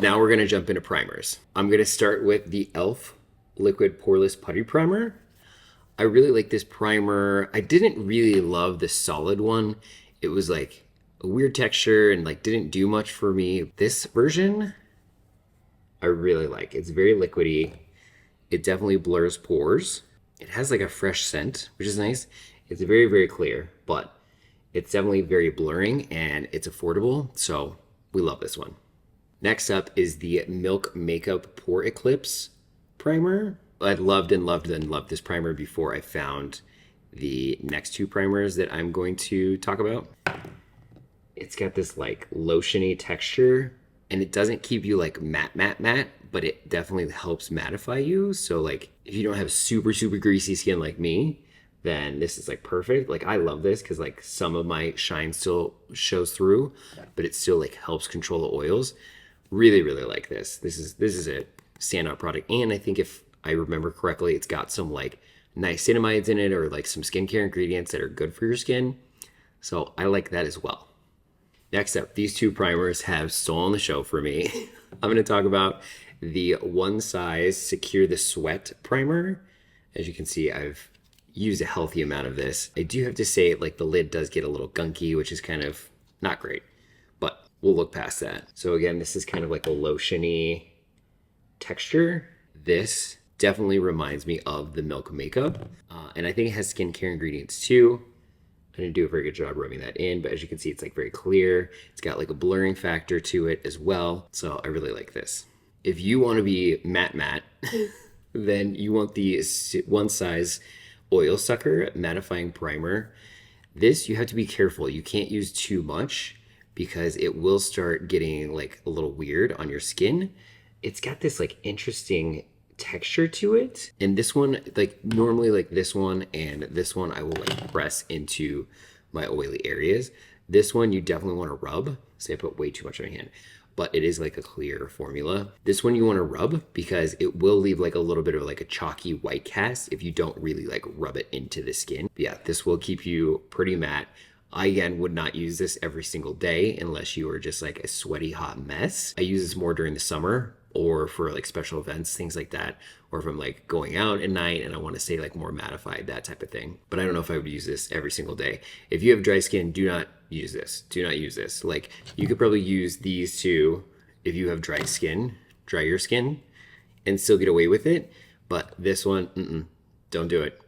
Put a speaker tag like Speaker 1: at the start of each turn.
Speaker 1: Now we're gonna jump into primers. I'm gonna start with the e.l.f. Liquid Poreless Putty Primer. I really like this primer. I didn't really love the solid one. It was like a weird texture and like didn't do much for me. This version, I really like. It's very liquidy. It definitely blurs pores. It has like a fresh scent, which is nice. It's very, very clear, but it's definitely very blurring and it's affordable. So we love this one. Next up is the Milk Makeup Pore Eclipse primer. I'd loved and loved and loved this primer before I found the next two primers that I'm going to talk about. It's got this like lotiony texture and it doesn't keep you like matte, but it definitely helps mattify you. So like if you don't have super, super greasy skin like me, then this is like perfect. Like I love this because like some of my shine still shows through, but it still like helps control the oils. Really, really like this. This is a standout product. And I think if I remember correctly, it's got some like niacinamides in it or like some skincare ingredients that are good for your skin. So I like that as well. Next up, these two primers have stolen the show for me. I'm going to talk about the One Size Secure the Sweat primer. As you can see, I've used a healthy amount of this. I do have to say, like, the lid does get a little gunky, which is kind of not great, but we'll look past that. So again, this is kind of like a lotiony texture. This definitely reminds me of the Milk Makeup, and I think it has skincare ingredients too. I didn't do a very good job rubbing that in, but as you can see, it's like very clear. It's got like a blurring factor to it as well. So I really like this. If you want to be matte, then you want the One Size Oil Sucker Mattifying Primer. This, you have to be careful. You can't use too much because it will start getting like a little weird on your skin. It's got this like interesting texture to it, and this one, like normally like this one and this one, I will like press into my oily areas. This one you definitely want to rub. Say I put way too much on my hand, but it is like a clear formula. This one you want to rub because it will leave like a little bit of like a chalky white cast if you don't really like rub it into the skin. But yeah, this will keep you pretty matte. I again would not use this every single day unless you are just like a sweaty hot mess. I use this more during the summer or for like special events, things like that, or if I'm like going out at night and I want to stay like more mattified, that type of thing. But I don't know if I would use this every single day. If you have dry skin, do not use this. Do not use this. Like you could probably use these two if you have drier skin, and still get away with it. But this one, don't do it.